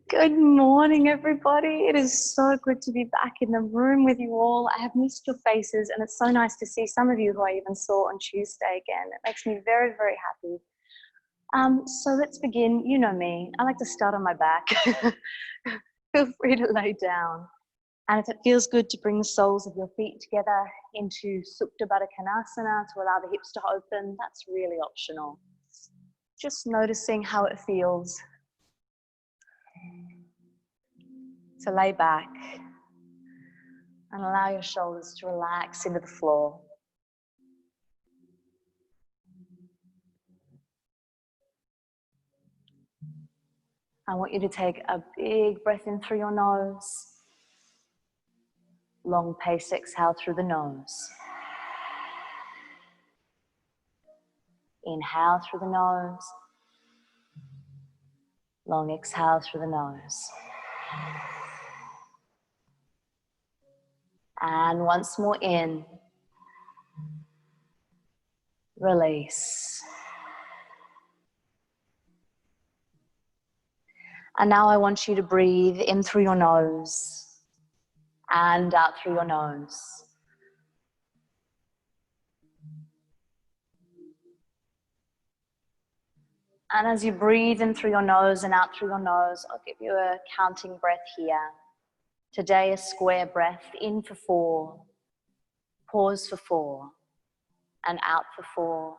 Good morning, everybody. It is so good to be back in the room with you all. I have missed your faces, and it's so nice to see some of you who I even saw on Tuesday again. It makes me very, very happy. So let's begin. You know me. I like to start on my back. Feel free to lay down. And if it feels good to bring the soles of your feet together into Supta Baddha Konasana to allow the hips to open, that's really optional. Just noticing how it feels to lay back and allow your shoulders to relax into the floor. I want you to take a big breath in through your nose. Long pace exhale through the nose. Inhale through the nose. Long exhale through the nose. And once more in. Release. And now I want you to breathe in through your nose and out through your nose. And as you breathe in through your nose and out through your nose, I'll give you a counting breath here. Today, a square breath, in for 4, pause for 4, and out for 4,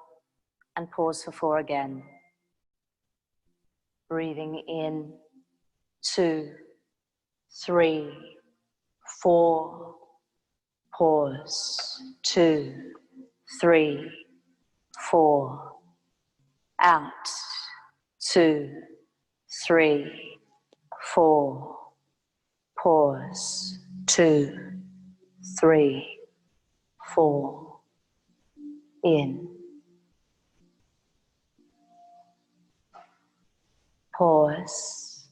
and pause for 4 again. Breathing in, 2, 3, 4, pause, 2, 3, 4, out, 2, 3, 4, pause, 2, 3, 4, in, pause,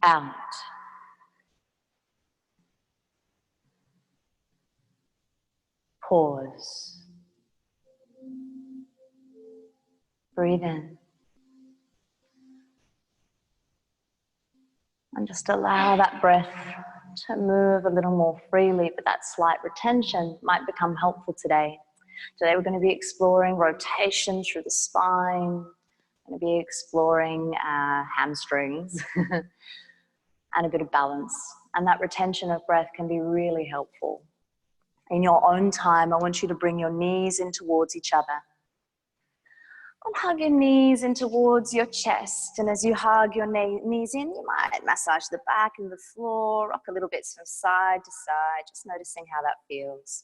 out, pause, breathe in, and just allow that breath to move a little more freely, but that slight retention might become helpful today. Today we're going to be exploring rotation through the spine, we're going to be exploring hamstrings and a bit of balance. And that retention of breath can be really helpful. In your own time, I want you to bring your knees in towards each other. And hug your knees in towards your chest. And as you hug your knees in, you might massage the back and the floor, rock a little bit from side to side, just noticing how that feels.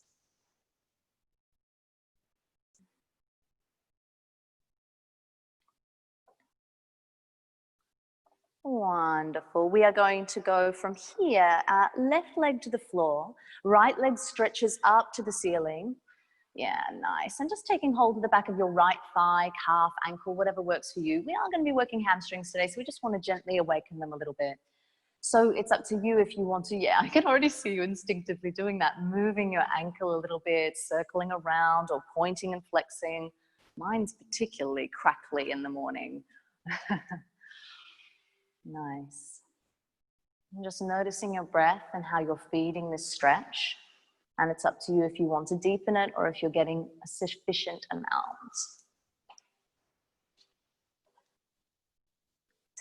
Wonderful. We are going to go from here, left leg to the floor, right leg stretches up to the ceiling. Yeah, nice. And just taking hold of the back of your right thigh, calf, ankle, whatever works for you. We are going to be working hamstrings today, so we just want to gently awaken them a little bit. So it's up to you if you want to. Yeah, I can already see you instinctively doing that, moving your ankle a little bit, circling around or pointing and flexing. Mine's particularly crackly in the morning. Nice. And just noticing your breath and how you're feeding this stretch. And it's up to you if you want to deepen it or if you're getting a sufficient amount.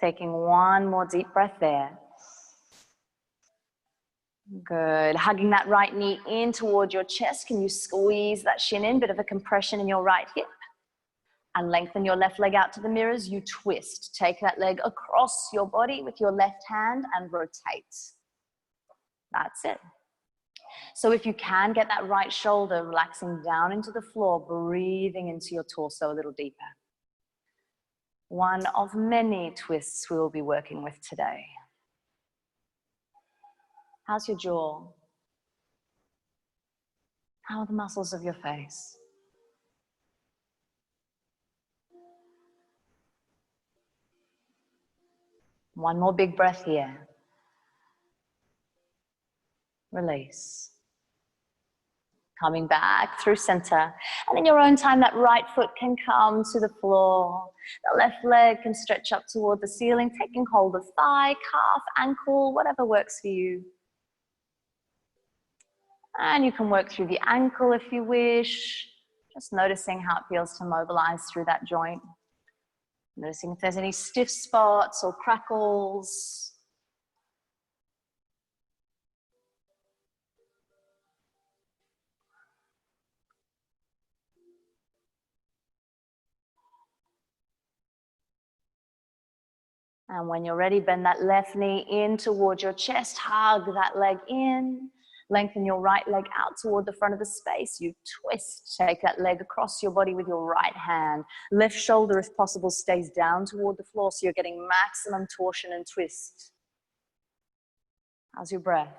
Taking one more deep breath there. Good. Hugging that right knee in toward your chest. Can you squeeze that shin in? Bit of a compression in your right hip. And lengthen your left leg out to the mirrors. You twist. Take that leg across your body with your left hand and rotate. That's it. So if you can, get that right shoulder relaxing down into the floor, breathing into your torso a little deeper. One of many twists we will be working with today. How's your jaw? How are the muscles of your face? One more big breath here. Release. Coming back through center. And in your own time, that right foot can come to the floor. The left leg can stretch up toward the ceiling, taking hold of thigh, calf, ankle, whatever works for you. And you can work through the ankle if you wish. Just noticing how it feels to mobilize through that joint. Noticing if there's any stiff spots or crackles. And when you're ready, bend that left knee in towards your chest, hug that leg in, lengthen your right leg out toward the front of the space. You twist, take that leg across your body with your right hand. Left shoulder, if possible, stays down toward the floor, so you're getting maximum torsion and twist. How's your breath?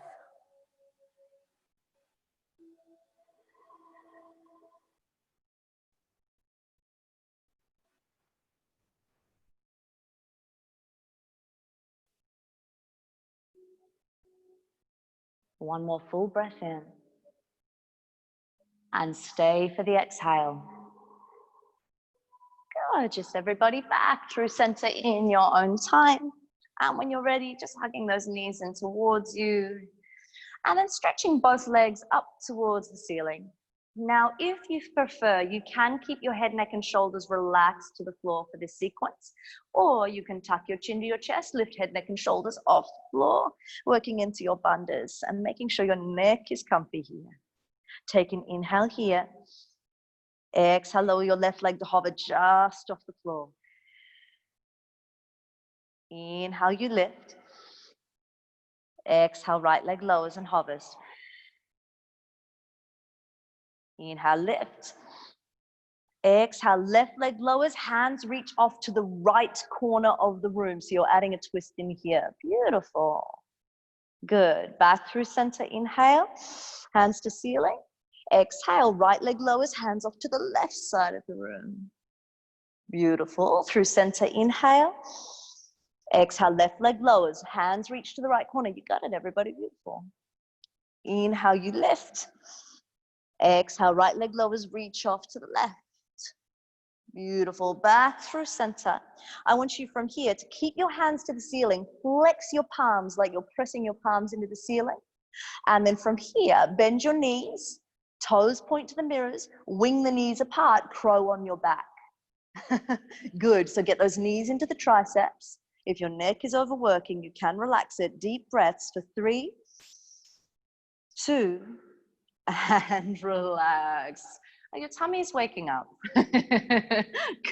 One more full breath in. And stay for the exhale. Good, just everybody back through center in your own time. And when you're ready, just hugging those knees in towards you. And then stretching both legs up towards the ceiling. Now, if you prefer, you can keep your head, neck, and shoulders relaxed to the floor for this sequence, or you can tuck your chin to your chest, lift head, neck, and shoulders off the floor, working into your bandhas and making sure your neck is comfy here. Take an inhale here. Exhale, lower your left leg to hover just off the floor. Inhale, you lift. Exhale, right leg lowers and hovers. Inhale, lift. Exhale, left leg lowers, hands reach off to the right corner of the room. So you're adding a twist in here. Beautiful. Good. Back through center, inhale, hands to ceiling. Exhale, right leg lowers, hands off to the left side of the room. Beautiful. Through center, inhale. Exhale, left leg lowers, hands reach to the right corner. You got it, everybody. Beautiful. Inhale, you lift. Exhale, right leg lowers, reach off to the left. Beautiful. Back through center. I want you from here to keep your hands to the ceiling. Flex your palms like you're pressing your palms into the ceiling. And then from here, bend your knees, toes point to the mirrors, wing the knees apart, crow on your back. Good. So get those knees into the triceps. If your neck is overworking, you can relax it. Deep breaths for 3, 2, and relax. Your tummy is waking up.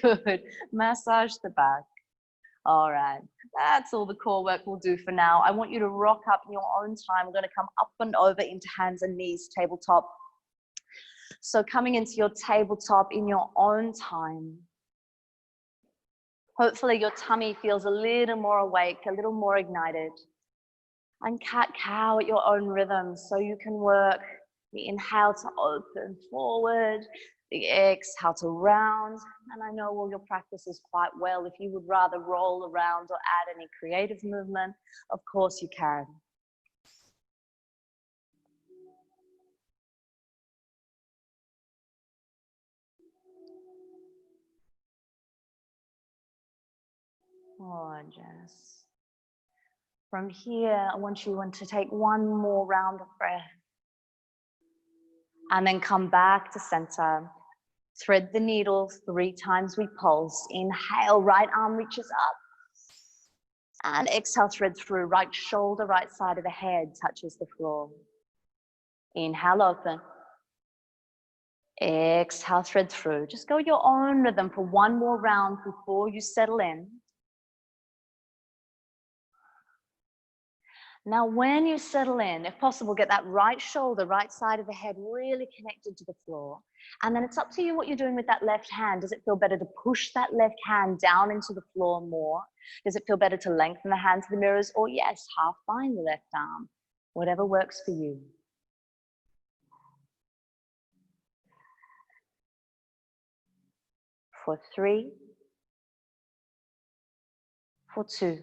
Good. Massage the back. All right. That's all the core work we'll do for now. I want you to rock up in your own time. We're going to come up and over into hands and knees, tabletop. So coming into your tabletop in your own time. Hopefully your tummy feels a little more awake, a little more ignited. And cat-cow at your own rhythm, so you can work the inhale to open forward, the exhale to round. And I know all your practices quite well. If you would rather roll around or add any creative movement, of course you can. Gorgeous. From here, I want you to take one more round of breath. And then come back to center. Thread the needle 3 times, we pulse. Inhale, right arm reaches up. And exhale, thread through. Right shoulder, right side of the head touches the floor. Inhale, open. Exhale, thread through. Just go your own rhythm for one more round before you settle in. Now, when you settle in, if possible, get that right shoulder, right side of the head really connected to the floor. And then it's up to you what you're doing with that left hand. Does it feel better to push that left hand down into the floor more? Does it feel better to lengthen the hand to the mirrors? Or yes, half bind the left arm. Whatever works for you. For 3, for 2.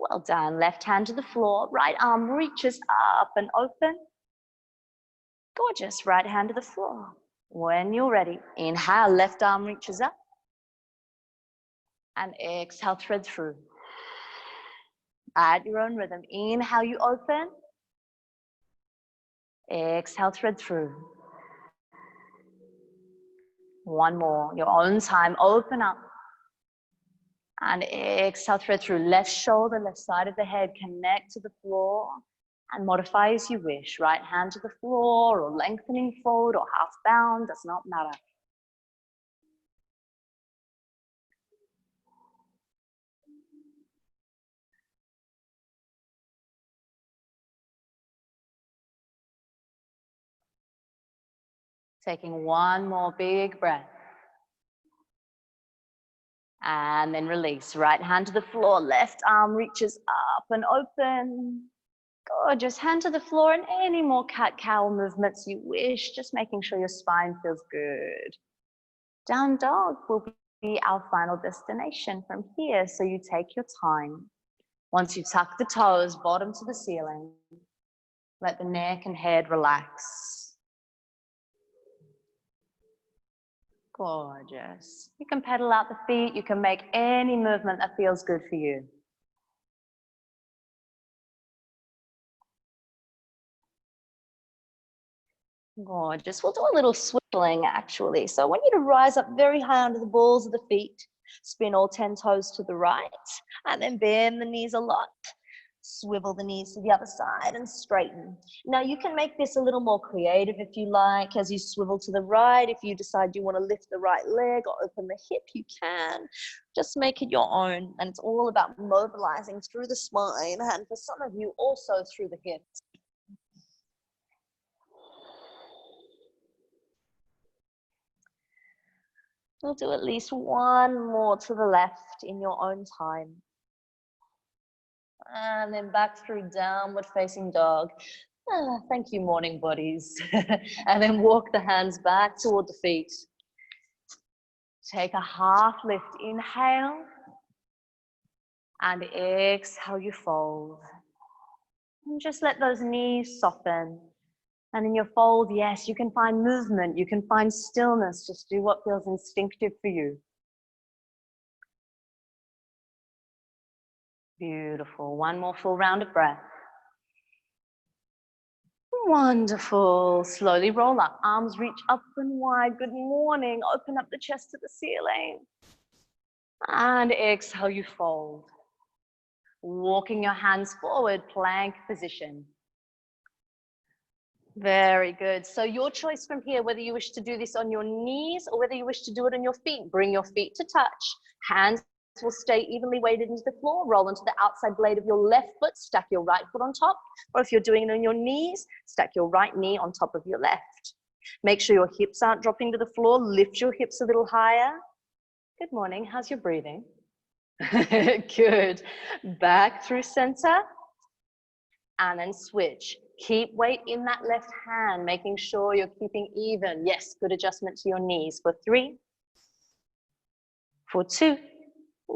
Well done. Left hand to the floor, right arm reaches up and open. Gorgeous. Right hand to the floor. When you're ready, inhale, left arm reaches up. And exhale, thread through. At your own rhythm. Inhale, you open. Exhale, thread through. One more. Your own time. Open up. And exhale, thread through. Left shoulder, left side of the head. Connect to the floor. And modify as you wish. Right hand to the floor, or lengthening forward, or half bound. Does not matter. Taking one more big breath. And then release. Right hand to the floor, left arm reaches up and open. Gorgeous. Hand to the floor, and any more cat-cow movements you wish, just making sure your spine feels good. Down dog will be our final destination from here, so you take your time. Once you tuck the toes, bottom to the ceiling, let the neck and head relax. Gorgeous. You can pedal out the feet. You can make any movement that feels good for you. Gorgeous. We'll do a little swiveling actually. So I want you to rise up very high onto the balls of the feet. Spin all 10 toes to the right and then bend the knees a lot. Swivel the knees to the other side and straighten. Now you can make this a little more creative if you like. As you swivel to the right, if you decide you want to lift the right leg or open the hip, you can. Just make it your own. And it's all about mobilizing through the spine, and for some of you also through the hips. We'll do at least one more to the left in your own time. And then back through downward facing dog. Thank you, morning bodies. And then walk the hands back toward the feet. Take a half lift. Inhale. And exhale, you fold. And just let those knees soften. And in your fold, yes, you can find movement. You can find stillness. Just do what feels instinctive for you. Beautiful. One more full round of breath. Wonderful. Slowly roll up. Arms reach up and wide. Good morning. Open up the chest to the ceiling. And exhale, you fold. Walking your hands forward, plank position. Very good. So your choice from here, whether you wish to do this on your knees or whether you wish to do it on your feet. Bring your feet to touch. Hands will stay evenly weighted into the floor. Roll into the outside blade of your left foot. Stack your right foot on top. Or if you're doing it on your knees, stack your right knee on top of your left. Make sure your hips aren't dropping to the floor. Lift your hips a little higher. Good morning. How's your breathing? Good. Back through center. And then switch. Keep weight in that left hand, making sure you're keeping even. Yes, good adjustment to your knees. For 3, for 2.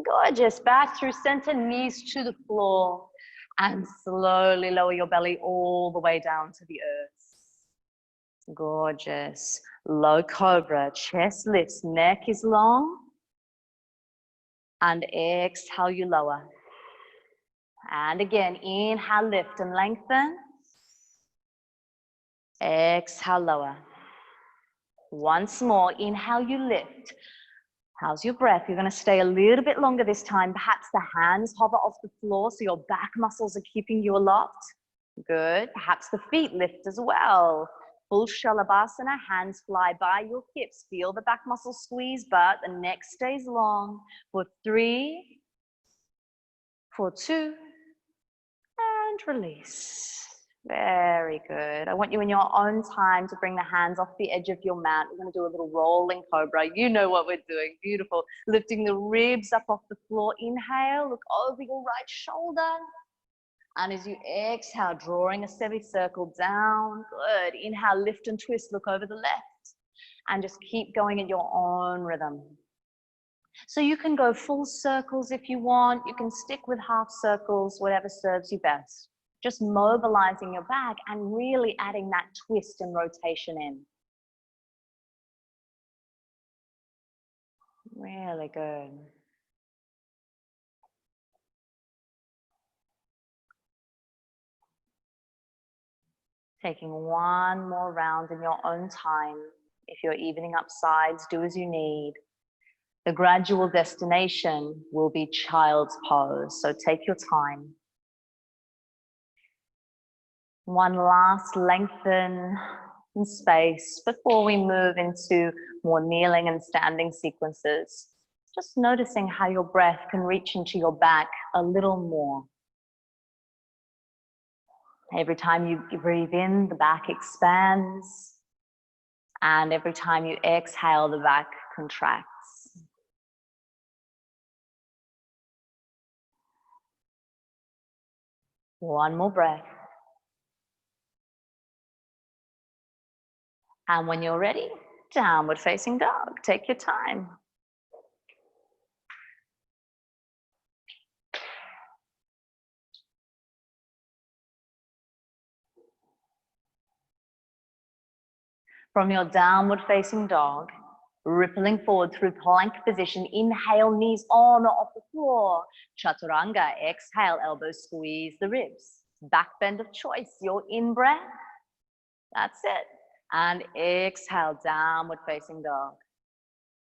Gorgeous. Back through center, knees to the floor. And slowly lower your belly all the way down to the earth. Gorgeous. Low cobra, chest lifts, neck is long. And exhale, you lower. And again, inhale, lift and lengthen. Exhale, lower. Once more, inhale, you lift. How's your breath? You're going to stay a little bit longer this time. Perhaps the hands hover off the floor so your back muscles are keeping you aloft. Good. Perhaps the feet lift as well. Full Shalabhasana, hands fly by your hips. Feel the back muscles squeeze, but the neck stays long. For 3, for 2, and release. Very good. I want you in your own time to bring the hands off the edge of your mat. We're going to do a little rolling cobra. You know what we're doing. Beautiful. Lifting the ribs up off the floor. Inhale, look over your right shoulder. And as you exhale, drawing a semicircle down. Good. Inhale, lift and twist. Look over the left. And just keep going at your own rhythm. So you can go full circles if you want. You can stick with half circles, whatever serves you best. Just mobilizing your back and really adding that twist and rotation in. Really good. Taking one more round in your own time. If you're evening up sides, do as you need. The gradual destination will be child's pose, so take your time. One last lengthen in space before we move into more kneeling and standing sequences. Just noticing how your breath can reach into your back a little more. Every time you breathe in, the back expands. And every time you exhale, the back contracts. One more breath. And when you're ready, downward facing dog. Take your time. From your downward facing dog, rippling forward through plank position, inhale, knees on or off the floor. Chaturanga, exhale, elbows squeeze the ribs. Back bend of choice, your in-breath. That's it. And exhale, downward facing dog.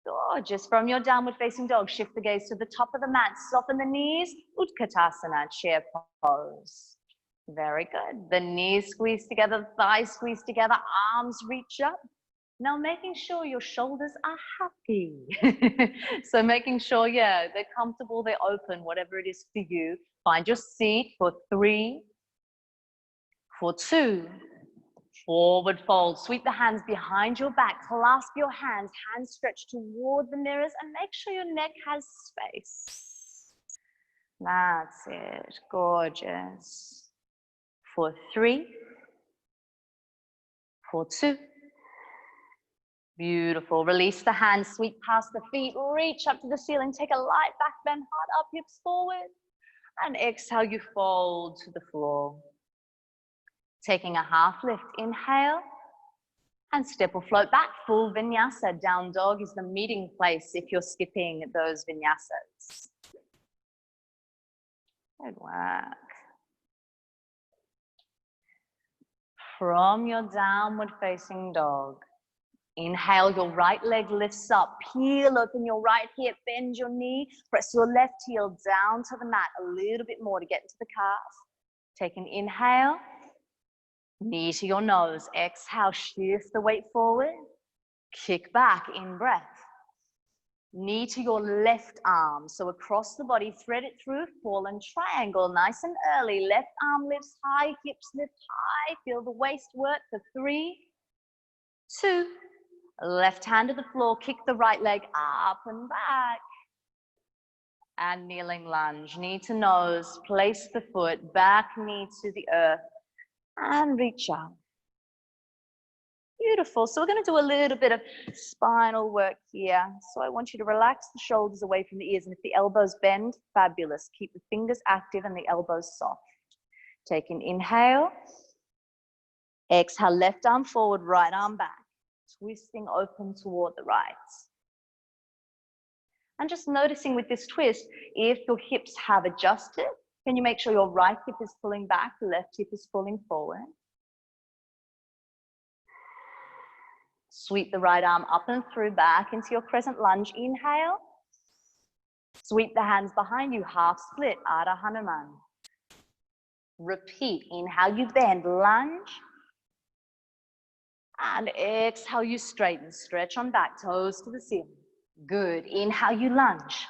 Gorgeous. From your downward facing dog, shift the gaze to the top of the mat, soften the knees, Utkatasana, chair pose. Very good. The knees squeeze together, the thighs squeeze together, arms reach up. Now making sure your shoulders are happy. So making sure, yeah, they're comfortable, they're open, whatever it is for you. Find your seat for 3, for 2, forward fold. Sweep the hands behind your back, clasp your hands, hands stretched toward the mirrors, and make sure your neck has space. That's it. Gorgeous. For 3, for 2. Beautiful. Release the hands, sweep past the feet, reach up to the ceiling, take a light back bend, heart up, hips forward, and exhale, you fold to the floor. Taking a half lift, inhale, and step or float back, full vinyasa. Down dog is the meeting place if you're skipping those vinyasas. Good work. From your downward facing dog, inhale, your right leg lifts up, peel open your right hip, bend your knee, press your left heel down to the mat a little bit more to get into the calf. Take an inhale, knee to your nose, exhale, shift the weight forward, kick back, in breath. Knee to your left arm, so across the body, thread it through, fallen triangle, nice and early. Left arm lifts high, hips lift high, feel the waist work for 3, 2, left hand to the floor, kick the right leg up and back. And kneeling lunge, knee to nose, place the foot, back knee to the earth, and reach up. Beautiful. So we're going to do a little bit of spinal work here. So I want you to relax the shoulders away from the ears, and if the elbows bend, fabulous. Keep the fingers active and the elbows soft. Take an inhale. Exhale, left arm forward, right arm back. Twisting open toward the right. And just noticing with this twist, if your hips have adjusted, can you make sure your right hip is pulling back, left hip is pulling forward? Sweep the right arm up and through, back into your crescent lunge. Inhale. Sweep the hands behind you, half split, Ardha Hanuman. Repeat. Inhale, you bend, lunge. And exhale, you straighten, stretch on back, toes to the ceiling. Good. Inhale, you lunge.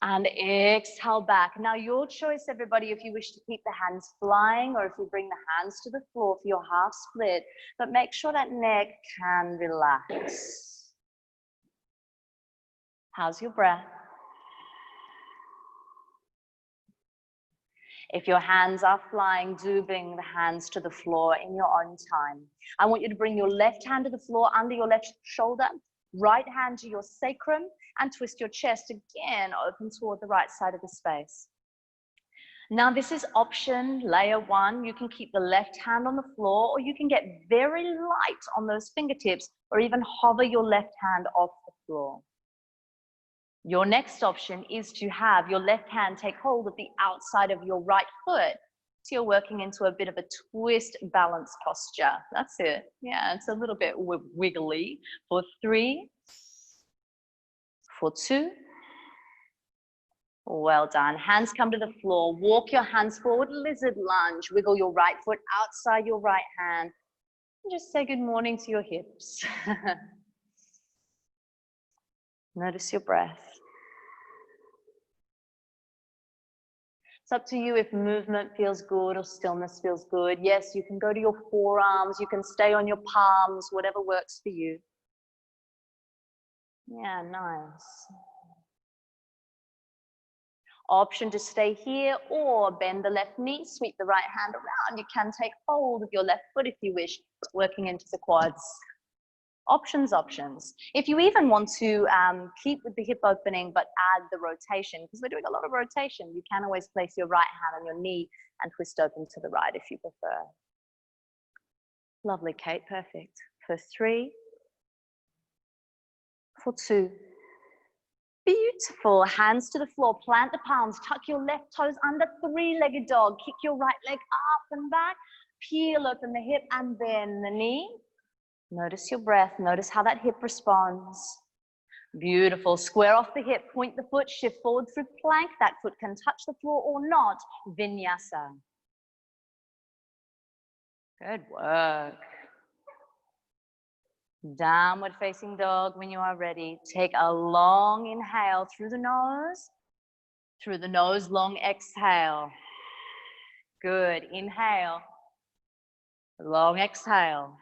And exhale back. Now your choice, everybody, if you wish to keep the hands flying or if you bring the hands to the floor for your half split, but make sure that neck can relax. How's your breath? If your hands are flying, do bring the hands to the floor in your own time. I want you to bring your left hand to the floor under your left shoulder, right hand to your sacrum, and twist your chest again, open toward the right side of the space. Now this is option layer 1. You can keep the left hand on the floor, or you can get very light on those fingertips, or even hover your left hand off the floor. Your next option is to have your left hand take hold of the outside of your right foot. So you're working into a bit of a twist balance posture. That's it. Yeah, it's a little bit wiggly. For 3, for 2. Well done. Hands come to the floor. Walk your hands forward, lizard lunge. Wiggle your right foot outside your right hand. And just say good morning to your hips. Notice your breath. It's up to you if movement feels good or stillness feels good. Yes, you can go to your forearms. You can stay on your palms, whatever works for you. Yeah, nice. Option to stay here or bend the left knee, sweep the right hand around. You can take hold of your left foot if you wish, working into the quads. Options, options. If you even want to keep with the hip opening but add the rotation, because we're doing a lot of rotation, you can always place your right hand on your knee and twist open to the right if you prefer. Lovely, Kate, perfect. For 3, for 2. Beautiful. Hands to the floor, plant the palms, tuck your left toes under, 3-legged dog. Kick your right leg up and back, peel open the hip and bend the knee. Notice your breath, notice how that hip responds. Beautiful. Square off the hip, point the foot, shift forward through plank. That foot can touch the floor or not. Vinyasa. Good work. Downward facing dog when you are ready. Take a long inhale through the nose, long exhale. Good. Inhale. Long exhale.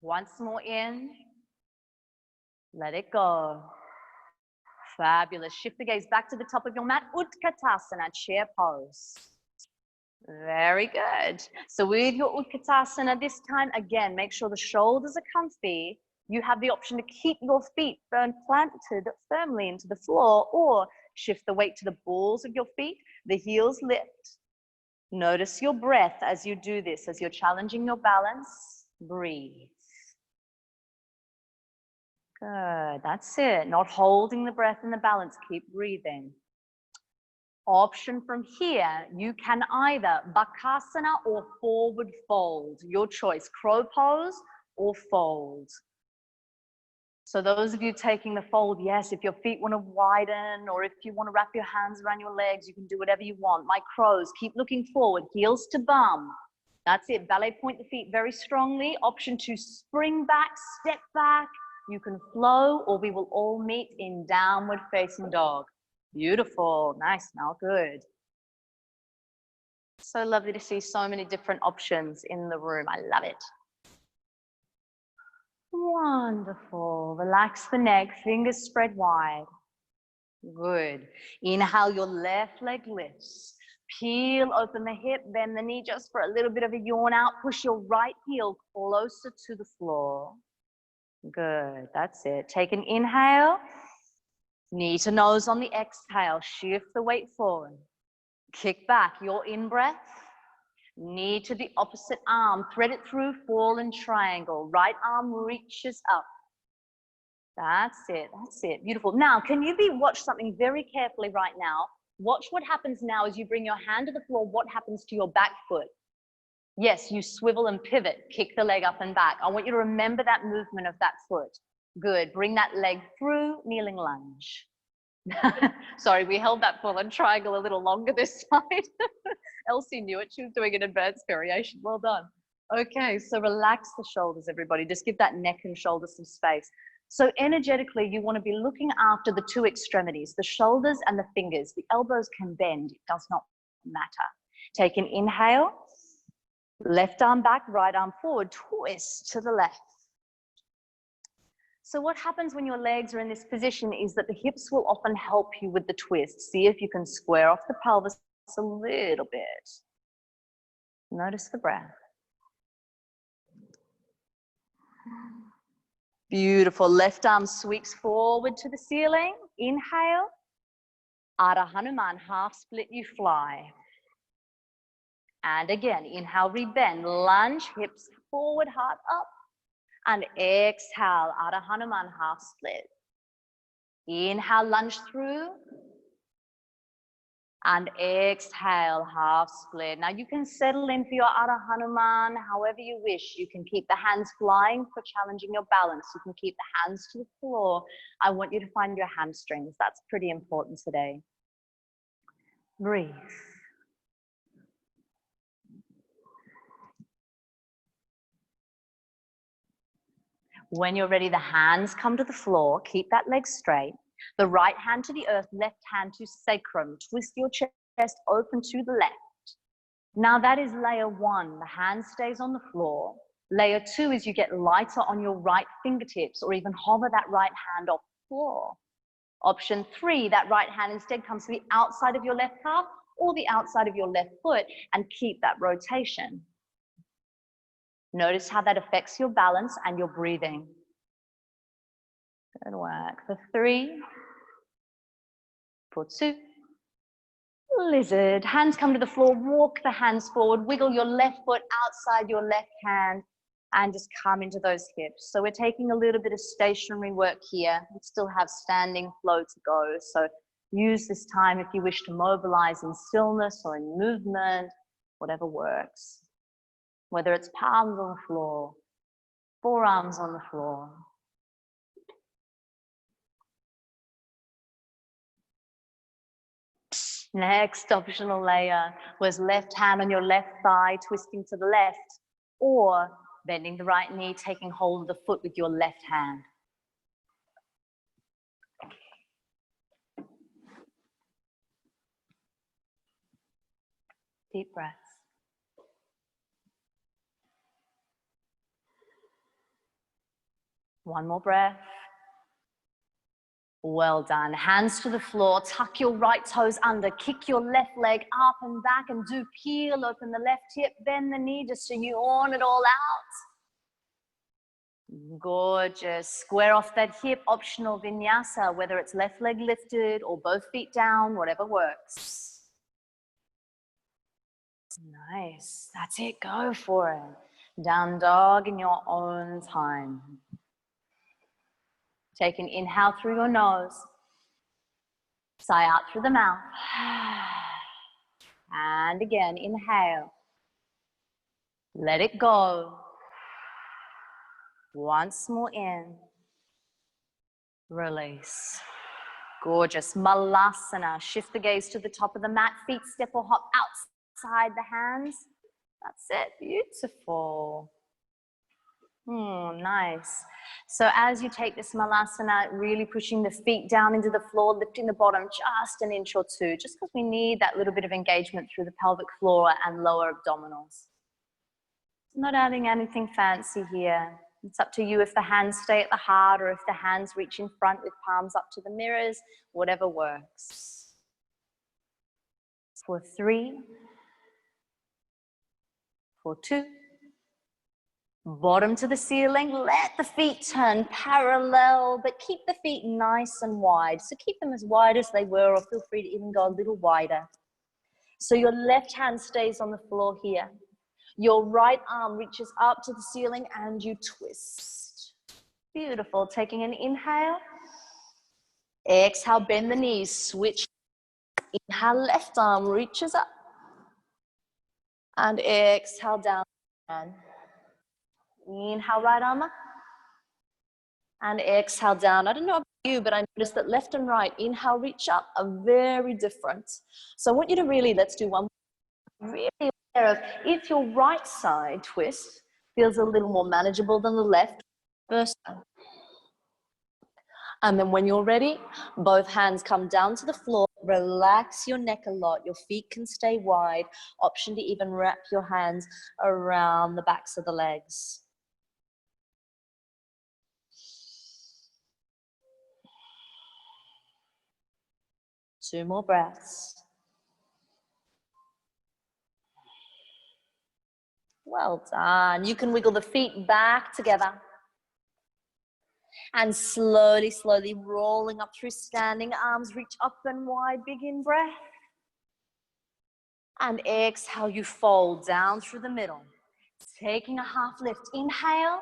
Once more in. Let it go. Fabulous. Shift the gaze back to the top of your mat. Utkatasana, chair pose. Very good. So with your Utkatasana this time, again, make sure the shoulders are comfy. You have the option to keep your feet planted firmly into the floor or shift the weight to the balls of your feet. The heels lift. Notice your breath as you do this, as you're challenging your balance. Breathe. Good, that's it. Not holding the breath and the balance, keep breathing. Option from here, you can either Bakasana or forward fold. Your choice, crow pose or fold. So those of you taking the fold, yes, if your feet want to widen or if you want to wrap your hands around your legs, you can do whatever you want. My crows, keep looking forward, heels to bum. That's it, ballet point the feet very strongly. Option to spring back, step back. You can flow or we will all meet in downward facing dog. Beautiful, nice, now good. So lovely to see so many different options in the room. I love it. Wonderful. Relax the neck, fingers spread wide. Good. Inhale, your left leg lifts. Peel open the hip, bend the knee just for a little bit of a yawn out. Push your right heel closer to the floor. Good, that's it. Take an inhale. Knee to nose on the exhale. Shift the weight forward. Kick back your in-breath. Knee to the opposite arm. Thread it through, fallen triangle. Right arm reaches up. That's it, that's it. Beautiful. Now, can you watch something very carefully right now? Watch what happens now as you bring your hand to the floor. What happens to your back foot? Yes, you swivel and pivot. Kick the leg up and back. I want you to remember that movement of that foot. Good. Bring that leg through, kneeling lunge. Sorry, we held that fallen triangle a little longer this side. Elsie knew it. She was doing an advanced variation. Well done. Okay, so relax the shoulders, everybody. Just give that neck and shoulders some space. So energetically, you want to be looking after the two extremities, the shoulders and the fingers. The elbows can bend. It does not matter. Take an inhale. Left arm back, right arm forward. Twist to the left. So what happens when your legs are in this position is that the hips will often help you with the twist. See if you can square off the pelvis a little bit. Notice the breath. Beautiful. Left arm sweeps forward to the ceiling. Inhale. Ardha Hanuman, half split, you fly. And again, inhale, rebend, lunge, hips forward, heart up. And exhale, Ardha Hanuman, half split. Inhale, lunge through. And exhale, half split. Now you can settle in for your Ardha Hanuman however you wish. You can keep the hands flying for challenging your balance. You can keep the hands to the floor. I want you to find your hamstrings. That's pretty important today. Breathe. When you're ready, the hands come to the floor. Keep that leg straight. The right hand to the earth, left hand to sacrum. Twist your chest open to the left. Now that is layer one. The hand stays on the floor. Layer two is you get lighter on your right fingertips or even hover that right hand off the floor. Option three, that right hand instead comes to the outside of your left calf or the outside of your left foot and keep that rotation. Notice how that affects your balance and your breathing. Good work. For 3, for 2, lizard. Hands come to the floor, walk the hands forward, wiggle your left foot outside your left hand and just come into those hips. So we're taking a little bit of stationary work here. We still have standing flow to go. So use this time if you wish to mobilize in stillness or in movement, whatever works. Whether it's palms on the floor, forearms on the floor. Next optional layer was left hand on your left thigh, twisting to the left, or bending the right knee, taking hold of the foot with your left hand. Deep breaths. One more breath. Well done. Hands to the floor, tuck your right toes under, kick your left leg up and back and do peel, open the left hip, bend the knee just so you yawn it all out. Gorgeous. Square off that hip, optional vinyasa, whether it's left leg lifted or both feet down, whatever works. Nice. That's it. Go for it. Down dog in your own time. Take an inhale through your nose. Sigh out through the mouth. And again, inhale. Let it go. Once more in. Release. Gorgeous. Malasana. Shift the gaze to the top of the mat. Feet step or hop outside the hands. That's it. Beautiful. Nice. So as you take this malasana, really pushing the feet down into the floor, lifting the bottom just an inch or two, just because we need that little bit of engagement through the pelvic floor and lower abdominals. Not adding anything fancy here. It's up to you if the hands stay at the heart or if the hands reach in front with palms up to the mirrors, whatever works. For 3, for 2, bottom to the ceiling, let the feet turn parallel, but keep the feet nice and wide. So keep them as wide as they were, or feel free to even go a little wider. So your left hand stays on the floor here. Your right arm reaches up to the ceiling and you twist. Beautiful. Taking an inhale. Exhale, bend the knees, switch. Inhale, left arm reaches up. And exhale, down. Inhale, right arm up. And exhale, down. I don't know about you, but I noticed that left and right, inhale, reach up, are very different. So I want you to really, let's do one. Really aware of if your right side twist feels a little more manageable than the left, versa. And then when you're ready, both hands come down to the floor, relax your neck a lot, your feet can stay wide, option to even wrap your hands around the backs of the legs. Two more breaths. Well done. You can wiggle the feet back together. And slowly, slowly rolling up through standing, arms reach up and wide, big in breath. And exhale, you fold down through the middle. Taking a half lift, inhale,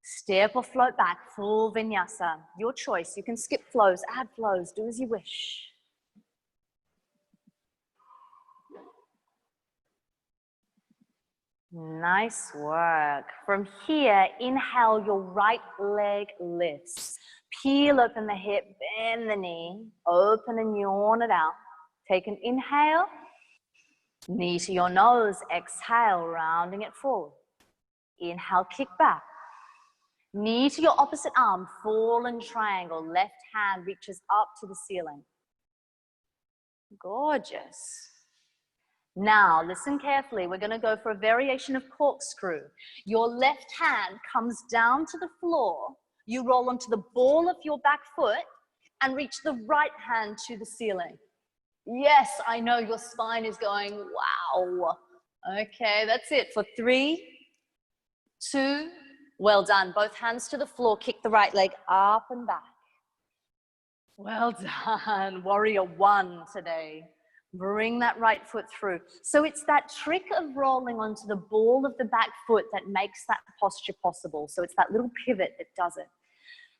step or float back, full vinyasa. Your choice, you can skip flows, add flows, do as you wish. Nice work. From here, inhale, your right leg lifts. Peel open the hip, bend the knee, open and yawn it out. Take an inhale, knee to your nose, exhale, rounding it forward. Inhale, kick back. Knee to your opposite arm, fallen triangle, left hand reaches up to the ceiling. Gorgeous. Now, listen carefully. We're going to go for a variation of corkscrew. Your left hand comes down to the floor. You roll onto the ball of your back foot and reach the right hand to the ceiling. Yes, I know your spine is going, wow. Okay, that's it. For 3, 2, well done. Both hands to the floor. Kick the right leg up and back. Well done. Warrior 1 today. Bring that right foot through. So it's that trick of rolling onto the ball of the back foot that makes that posture possible. So it's that little pivot that does it.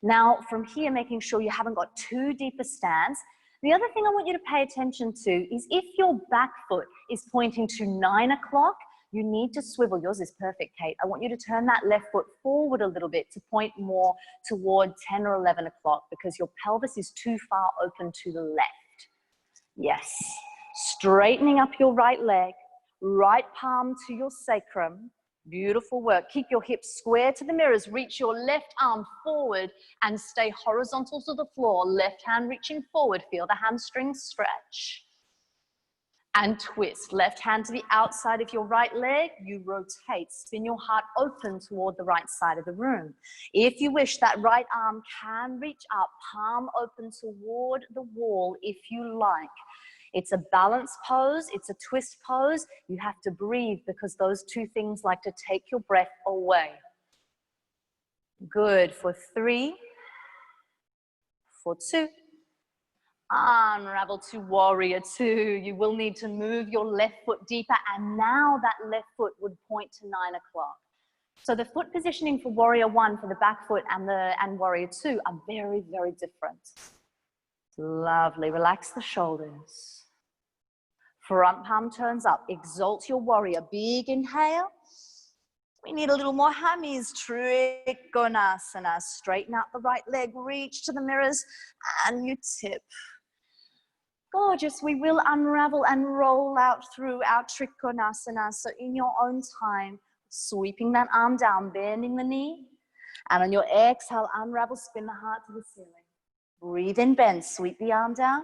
Now, from here, making sure you haven't got too deep a stance. The other thing I want you to pay attention to is if your back foot is pointing to 9 o'clock, you need to swivel. Yours is perfect, Kate. I want you to turn that left foot forward a little bit to point more toward 10 or 11 o'clock because your pelvis is too far open to the left. Yes. Straightening up your right leg, right palm to your sacrum. Beautiful work. Keep your hips square to the mirrors. Reach your left arm forward and stay horizontal to the floor. Left hand reaching forward. Feel the hamstrings stretch. And twist. Left hand to the outside of your right leg. You rotate. Spin your heart open toward the right side of the room. If you wish, that right arm can reach up, palm open toward the wall if you like. It's a balance pose, it's a twist pose. You have to breathe because those two things like to take your breath away. Good. For 3, for 2. Unravel to warrior 2. You will need to move your left foot deeper, and now that left foot would point to 9 o'clock. So the foot positioning for warrior 1 for the back foot and warrior 2 are very, very different. Lovely. Relax the shoulders. Front palm turns up. Exalt your warrior. Big inhale. We need a little more hammies. Trikonasana. Straighten out the right leg. Reach to the mirrors and you tip. Gorgeous. We will unravel and roll out through our Trikonasana. So in your own time, sweeping that arm down, bending the knee. And on your exhale, unravel, spin the heart to the ceiling. Breathe in, bend, sweep the arm down.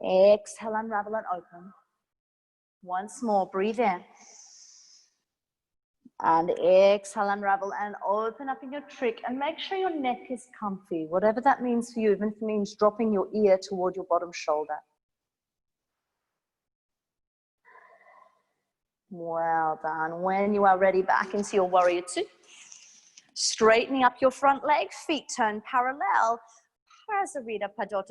Exhale, unravel and open. Once more, breathe in. And exhale, unravel and open up in your trick. And make sure your neck is comfy, whatever that means for you, even if it means dropping your ear toward your bottom shoulder. Well done. When you are ready, back into your warrior 2. Straightening up your front leg, feet turn parallel. Parivrtta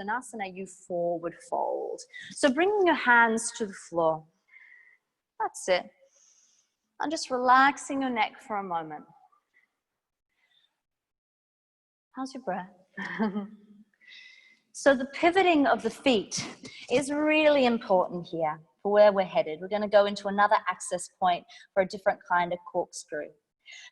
Hasta, you forward fold. So bringing your hands to the floor. That's it. And just relaxing your neck for a moment. How's your breath? So the pivoting of the feet is really important here for where we're headed. We're going to go into another access point for a different kind of corkscrew.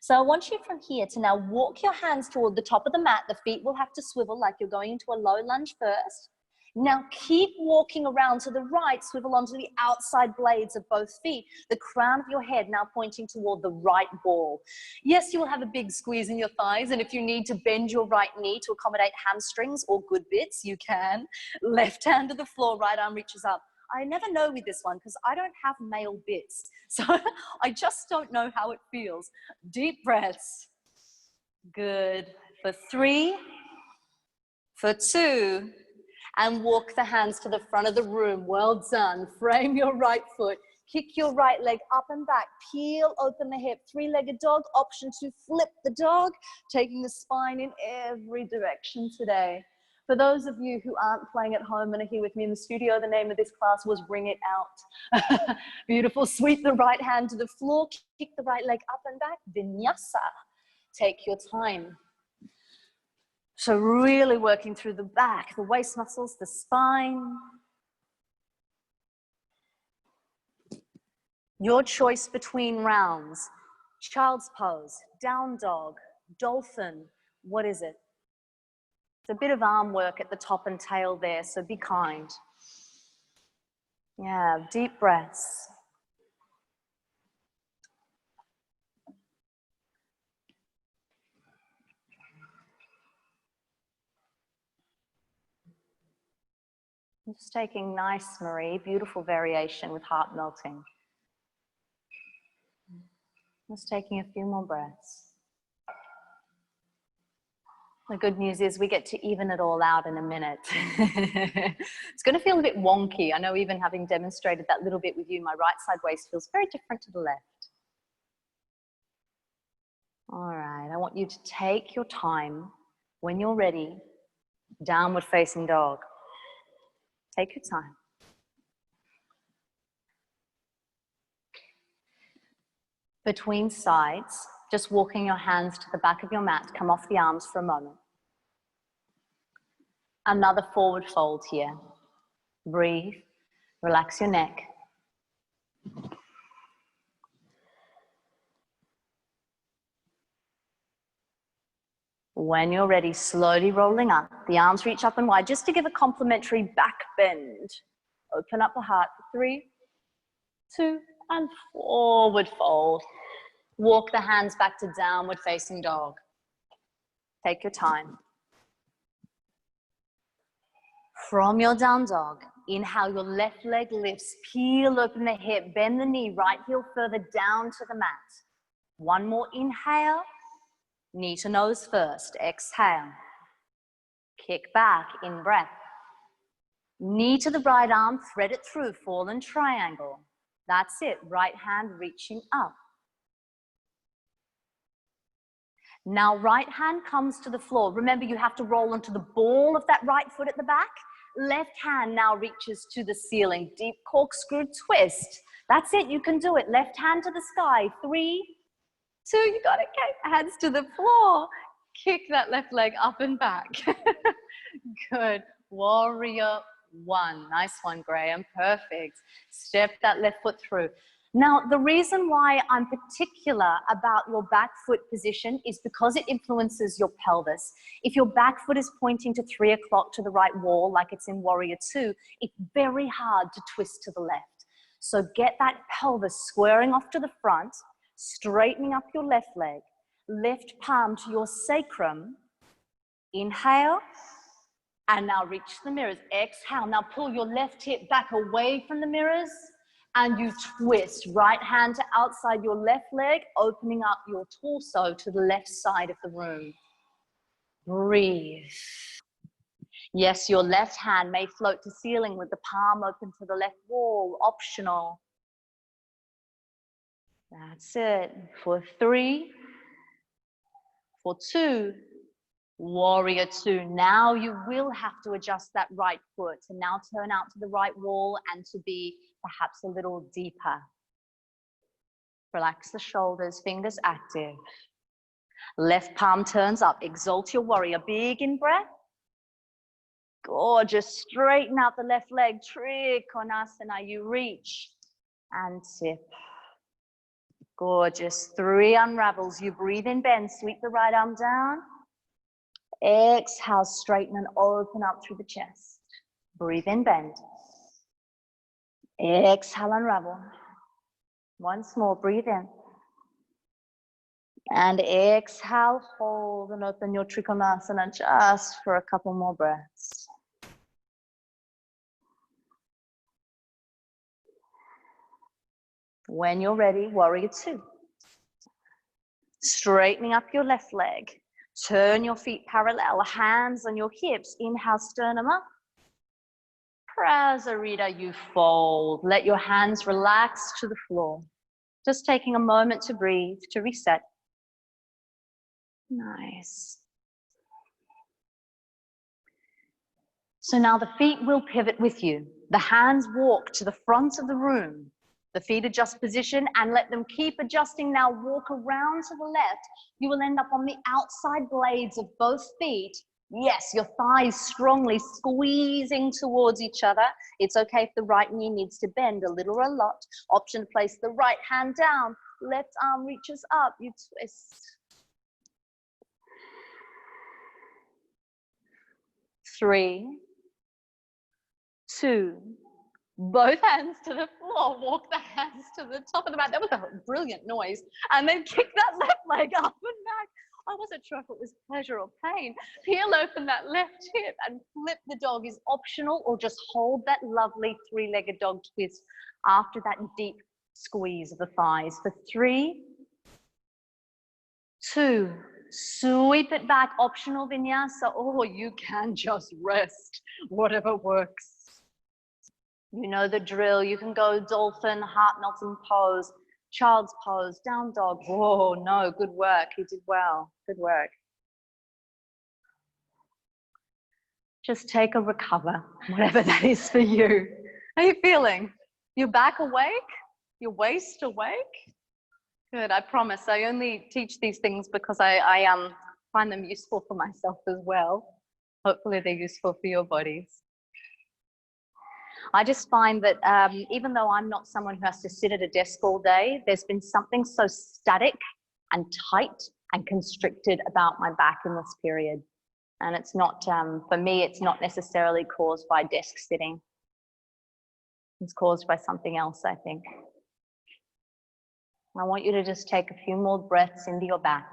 So I want you from here to now walk your hands toward the top of the mat. The feet will have to swivel like you're going into a low lunge first. Now keep walking around to the right, swivel onto the outside blades of both feet. The crown of your head now pointing toward the right ball. Yes, you will have a big squeeze in your thighs, and if you need to bend your right knee to accommodate hamstrings or good bits, you can. Left hand to the floor, right arm reaches up. I never know with this one because I don't have male bits. So I just don't know how it feels. Deep breaths. Good. For 3, for 2, and walk the hands to the front of the room. Well done. Frame your right foot. Kick your right leg up and back. Peel open the hip. Three-legged dog. Option to flip the dog, taking the spine in every direction today. For those of you who aren't playing at home and are here with me in the studio, the name of this class was Bring It Out. Beautiful. Sweep the right hand to the floor. Kick the right leg up and back. Vinyasa. Take your time. So really working through the back, the waist muscles, the spine. Your choice between rounds. Child's pose, down dog, dolphin. What is it? It's a bit of arm work at the top and tail there, so be kind. Yeah, deep breaths. Just taking nice, Marie, beautiful variation with heart melting. Just taking a few more breaths. The good news is we get to even it all out in a minute. It's going to feel a bit wonky. I know, even having demonstrated that little bit with you, my right side waist feels very different to the left. All right, I want you to take your time. When you're ready, downward facing dog. Take your time. Between sides, just walking your hands to the back of your mat, come off the arms for a moment. Another forward fold here. Breathe, relax your neck. When you're ready, slowly rolling up, the arms reach up and wide, just to give a complimentary back bend. Open up the heart for 3, 2, and forward fold. Walk the hands back to downward facing dog. Take your time. From your down dog, inhale, your left leg lifts, peel open the hip, bend the knee, right heel further down to the mat. One more inhale, knee to nose first, exhale. Kick back, in breath. Knee to the right arm, thread it through, fallen triangle. That's it, right hand reaching up. Now right hand comes to the floor. Remember, you have to roll onto the ball of that right foot at the back. Left hand now reaches to the ceiling. Deep corkscrew twist. That's it, you can do it. Left hand to the sky. 3, 2, you got it. Okay, hands to the floor. Kick that left leg up and back. Good. Warrior 1. Nice one, Graham. Perfect. Step that left foot through. Now, the reason why I'm particular about your back foot position is because it influences your pelvis. If your back foot is pointing to 3 o'clock to the right wall, like it's in Warrior 2, it's very hard to twist to the left. So get that pelvis squaring off to the front, straightening up your left leg, left palm to your sacrum. Inhale, and now reach the mirrors. Exhale, now pull your left hip back away from the mirrors. And you twist, right hand to outside your left leg, opening up your torso to the left side of the room. Breathe. Yes, your left hand may float to ceiling with the palm open to the left wall, optional. That's it. For 3, for 2, Warrior 2. Now you will have to adjust that right foot and now turn out to the right wall and to be perhaps a little deeper. Relax the shoulders, fingers active. Left palm turns up. Exalt your warrior. Big in breath. Gorgeous. Straighten out the left leg. Trikonasana. You reach and tip. Gorgeous. 3 unravels. You breathe in, bend. Sweep the right arm down. Exhale, straighten and open up through the chest. Breathe in, bend. Exhale, unravel. Once more, breathe in. And exhale, hold and open your Trikonasana just for a couple more breaths. When you're ready, Warrior 2. Straightening up your left leg. Turn your feet parallel, hands on your hips. Inhale, sternum up. Parivrtta, you fold. Let your hands relax to the floor. Just taking a moment to breathe, to reset. Nice. So now the feet will pivot with you. The hands walk to the front of the room. The feet adjust position and let them keep adjusting. Now walk around to the left. You will end up on the outside blades of both feet. Yes, your thighs strongly squeezing towards each other. It's okay if the right knee needs to bend a little or a lot. Option to place the right hand down. Left arm reaches up. You twist. 3, 2, both hands to the floor, walk the hands to the top of the mat. That was a brilliant noise. And then kick that left leg up and back. I wasn't sure if it was pleasure or pain. Peel open that left hip and flip the dog is optional, or just hold that lovely 3-legged dog twist after that deep squeeze of the thighs. For 3, 2, sweep it back, optional vinyasa, or you can just rest, whatever works. You know the drill. You can go dolphin, heart-melting pose, child's pose, down dog. Whoa, no, good work. You did well. Good work. Just take a recover, whatever that is for you. How are you feeling? Your back awake? Your waist awake? Good, I promise. I only teach these things because I find them useful for myself as well. Hopefully they're useful for your bodies. I just find that even though I'm not someone who has to sit at a desk all day, there's been something so static and tight and constricted about my back in this period. And it's not, for me, it's not necessarily caused by desk sitting. It's caused by something else, I think. I want you to just take a few more breaths into your back.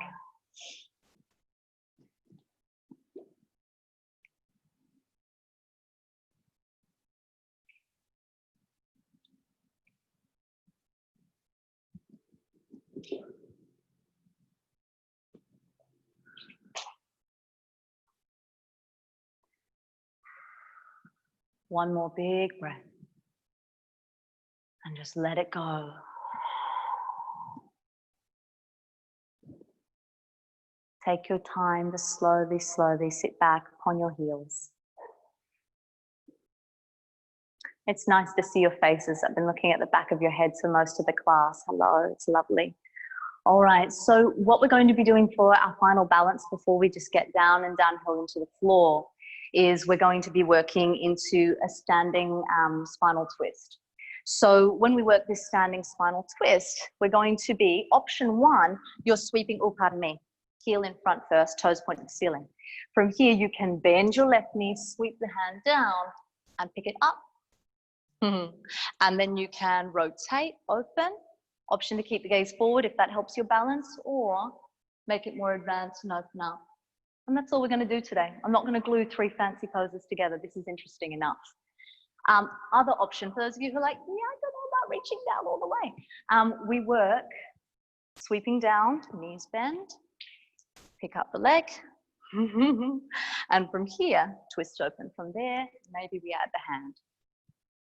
One more big breath. And just let it go. Take your time to slowly, slowly sit back upon your heels. It's nice to see your faces. I've been looking at the back of your heads for most of the class. Hello, it's lovely. All right, so what we're going to be doing for our final balance before we just get down and downhill into the floor is we're going to be working into a standing spinal twist. So when we work this standing spinal twist, we're going to be, option 1, you're sweeping, oh, pardon me, heel in front first, toes point to the ceiling. From here, you can bend your left knee, sweep the hand down and pick it up. And then you can rotate, open, option to keep the gaze forward if that helps your balance, or make it more advanced and open up. And that's all we're going to do today. I'm not going to glue 3 fancy poses together. This is interesting enough. Other option, for those of you who are like, yeah, I don't know about reaching down all the way. We work sweeping down, knees bend, pick up the leg, and from here, twist open from there. Maybe we add the hand.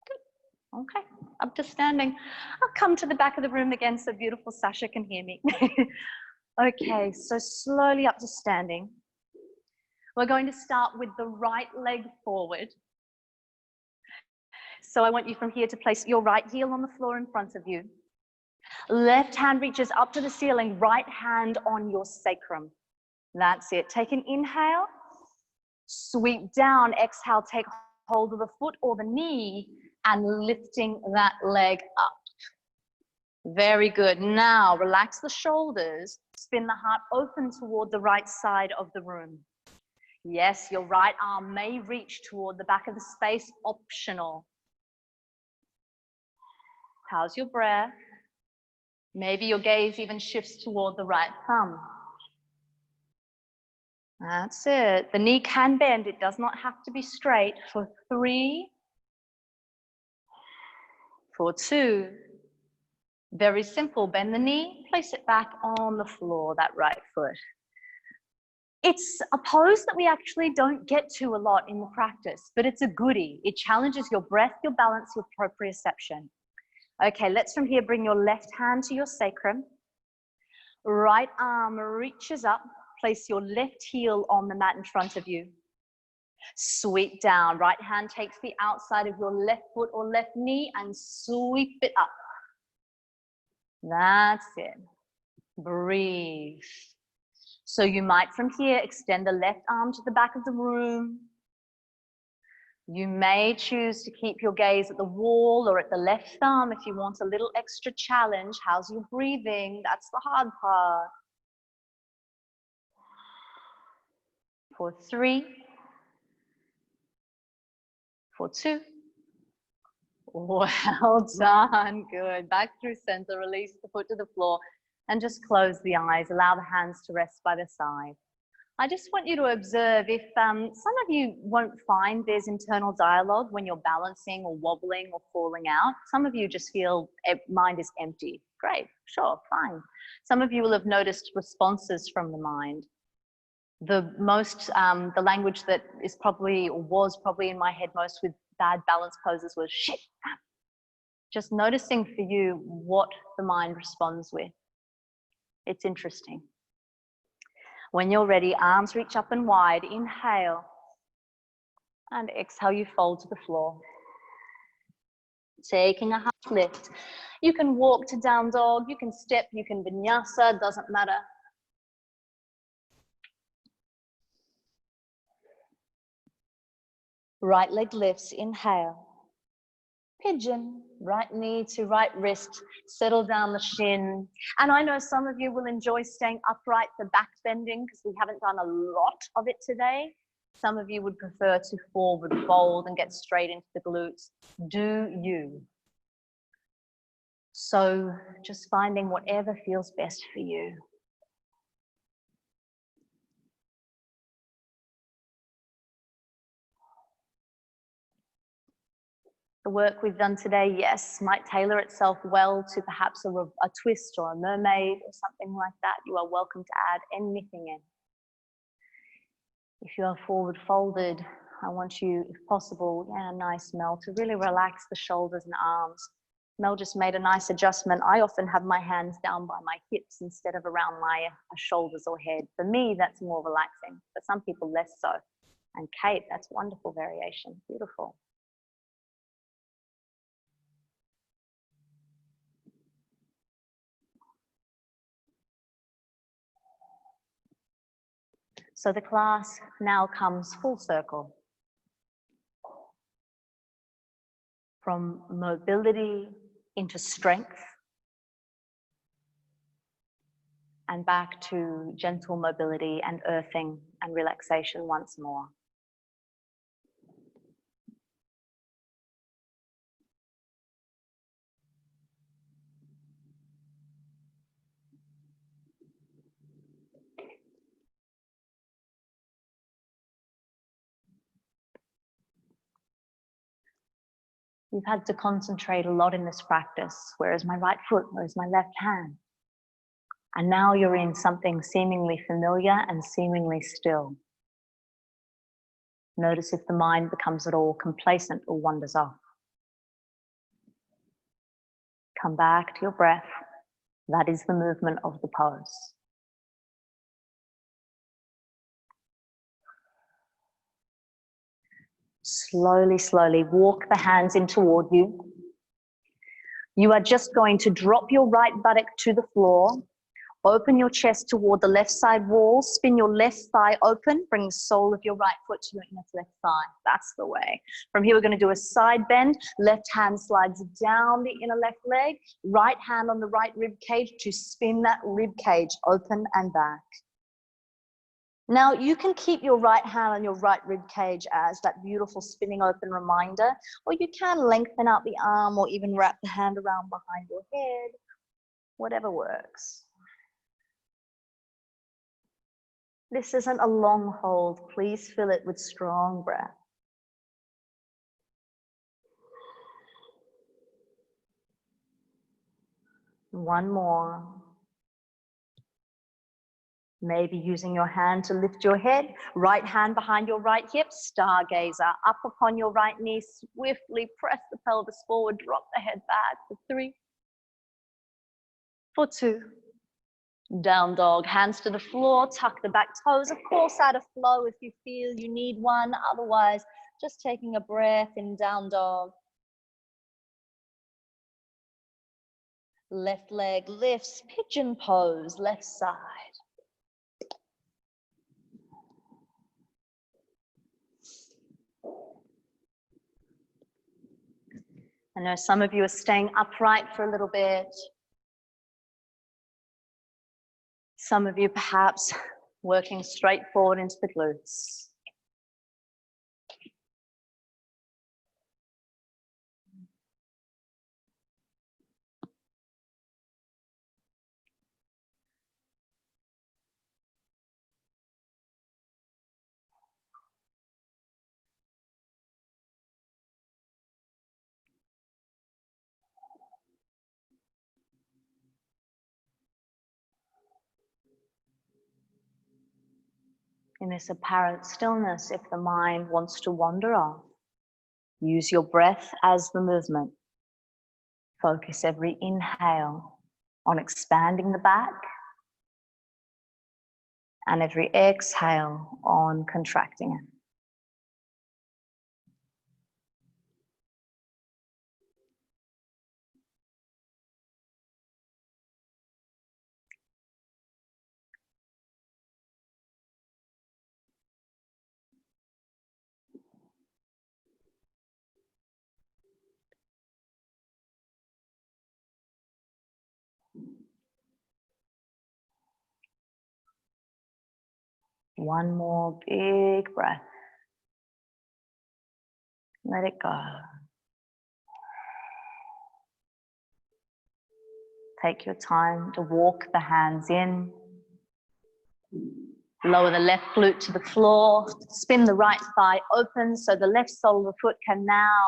Good. Okay, up to standing. I'll come to the back of the room again so beautiful Sasha can hear me. Okay, so slowly up to standing. We're going to start with the right leg forward. So I want you from here to place your right heel on the floor in front of you. Left hand reaches up to the ceiling, right hand on your sacrum. That's it. Take an inhale, sweep down, exhale, take hold of the foot or the knee and lifting that leg up. Very good. Now relax the shoulders, spin the heart open toward the right side of the room. Yes, your right arm may reach toward the back of the space, optional. How's your breath? Maybe your gaze even shifts toward the right thumb. That's it. The knee can bend. It does not have to be straight. For 3, for 2. Very simple. Bend the knee, place it back on the floor, that right foot. It's a pose that we actually don't get to a lot in the practice, but it's a goodie. It challenges your breath, your balance, your proprioception. Okay, let's from here bring your left hand to your sacrum. Right arm reaches up. Place your left heel on the mat in front of you. Sweep down. Right hand takes the outside of your left foot or left knee and sweep it up. That's it. Breathe. So you might from here extend the left arm to the back of the room. You may choose to keep your gaze at the wall or at the left thumb if you want a little extra challenge. How's your breathing? That's the hard part. For 3, for 2. Well done, good. Back through center, release the foot to the floor and just close the eyes. Allow the hands to rest by the side. I just want you to observe if some of you won't find there's internal dialogue when you're balancing or wobbling or falling out. Some of you just feel mind is empty. Great, sure, fine. Some of you will have noticed responses from the mind. The language that is probably or was probably in my head most with bad balance poses was shit. Just noticing for you what the mind responds with. It's interesting. When you're ready, arms reach up and wide. Inhale. And exhale, you fold to the floor. Taking a half lift. You can walk to down dog, you can step, you can vinyasa, doesn't matter. Right leg lifts, inhale. Pigeon, right knee to right wrist, settle down the shin. And I know some of you will enjoy staying upright, the back bending, because we haven't done a lot of it today. Some of you would prefer to forward fold and get straight into the glutes. Do you? So just finding whatever feels best for you. The work we've done today, yes, might tailor itself well to perhaps a twist or a mermaid or something like that. You are welcome to add anything in. If you are forward folded, I want you, if possible, nice, Mel, to really relax the shoulders and arms. Mel just made a nice adjustment. I often have my hands down by my hips instead of around my shoulders or head. For me, that's more relaxing. For some people, less so. And Kate, that's wonderful variation. Beautiful. So the class now comes full circle. From mobility into strength and back to gentle mobility and earthing and relaxation once more. You've had to concentrate a lot in this practice. Where's my right foot? Where's my left hand? And now you're in something seemingly familiar and seemingly still. Notice if the mind becomes at all complacent or wanders off. Come back to your breath. That is the movement of the pose. Slowly, slowly walk the hands in toward you. You are just going to drop your right buttock to the floor. Open your chest toward the left side wall. Spin your left thigh open. Bring the sole of your right foot to your inner left thigh. That's the way. From here, we're going to do a side bend. Left hand slides down the inner left leg. Right hand on the right rib cage to spin that rib cage open and back. Now, you can keep your right hand on your right rib cage as that beautiful spinning open reminder, or you can lengthen out the arm or even wrap the hand around behind your head, whatever works. This isn't a long hold. Please fill it with strong breath. One more. Maybe using your hand to lift your head, right hand behind your right hip, stargazer, up upon your right knee, swiftly press the pelvis forward, drop the head back for 3, for 2, down dog, hands to the floor, tuck the back toes, of course add a flow if you feel you need one, otherwise just taking a breath in down dog. Left leg lifts, pigeon pose, left side. I know some of you are staying upright for a little bit. Some of you perhaps working straight forward into the glutes. In this apparent stillness, if the mind wants to wander off, use your breath as the movement. Focus every inhale on expanding the back and every exhale on contracting it. One more big breath. Let it go. Take your time to walk the hands in. Lower the left glute to the floor. Spin the right thigh open so the left sole of the foot can now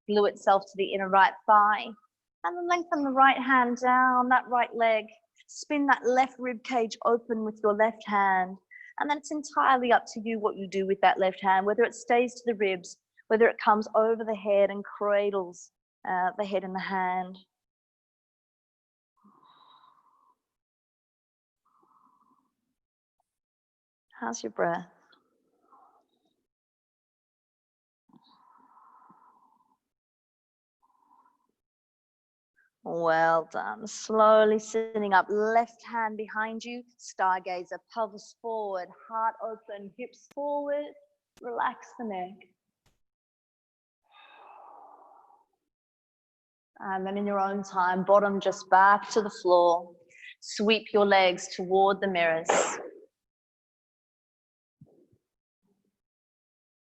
glue itself to the inner right thigh. And then lengthen the right hand down, that right leg. Spin that left rib cage open with your left hand. And then it's entirely up to you what you do with that left hand, whether it stays to the ribs, whether it comes over the head and cradles the head in the hand. How's your breath? Well done. Slowly sitting up, left hand behind you, stargazer, pelvis forward, heart open, hips forward, relax the neck. And then in your own time, bottom just back to the floor. Sweep your legs toward the mirrors.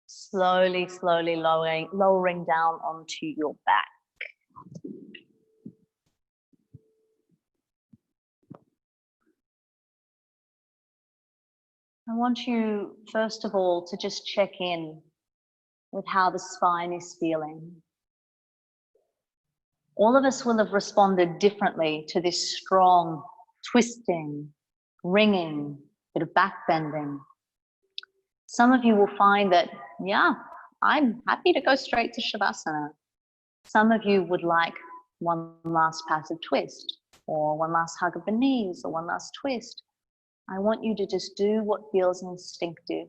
Slowly, slowly lowering down onto your back. I want you, first of all, to just check in with how the spine is feeling. All of us will have responded differently to this strong twisting, wringing, bit of back bending. Some of you will find that, yeah, I'm happy to go straight to Shavasana. Some of you would like one last passive twist, or one last hug of the knees, or one last twist. I want you to just do what feels instinctive.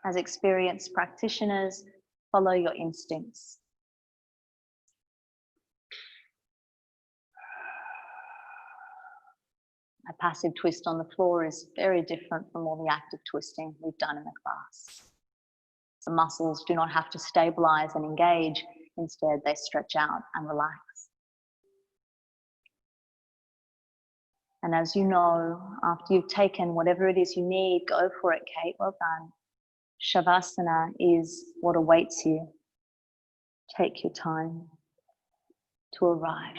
As experienced practitioners, follow your instincts. A passive twist on the floor is very different from all the active twisting we've done in the class. The muscles do not have to stabilize and engage. Instead, they stretch out and relax. And as you know, after you've taken whatever it is you need, go for it, Kate. Well done. Shavasana is what awaits you. Take your time to arrive.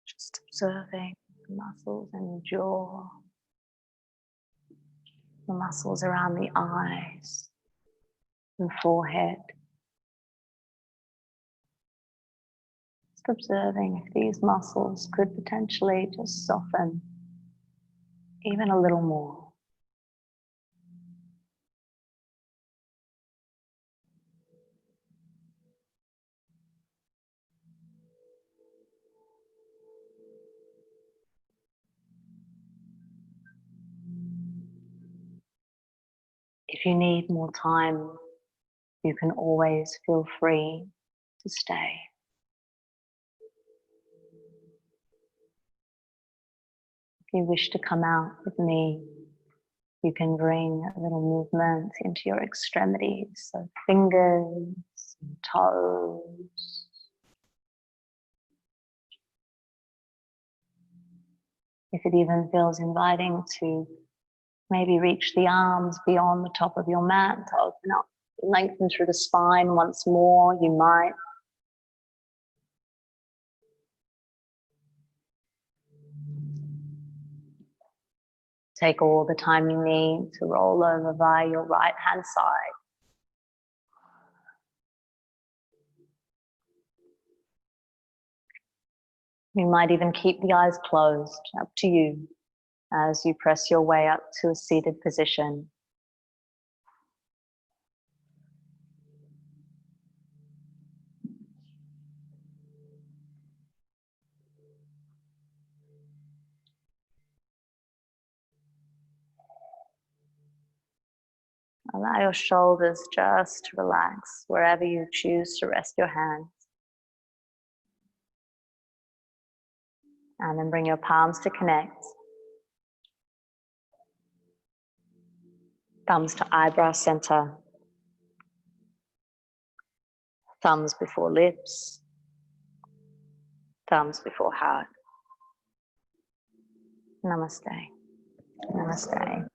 Just observing the muscles in the jaw, the muscles around the eyes and forehead. Just observing if these muscles could potentially just soften even a little more. If you need more time, you can always feel free to stay. If you wish to come out with me, you can bring a little movement into your extremities, so fingers and toes. If it even feels inviting to maybe reach the arms beyond the top of your mat to open up, lengthen through the spine once more, you might. Take all the time you need to roll over via your right hand side. You might even keep the eyes closed, up to you, as you press your way up to a seated position. Allow your shoulders just to relax wherever you choose to rest your hands. And then bring your palms to connect. Thumbs to eyebrow center. Thumbs before lips. Thumbs before heart. Namaste. Namaste.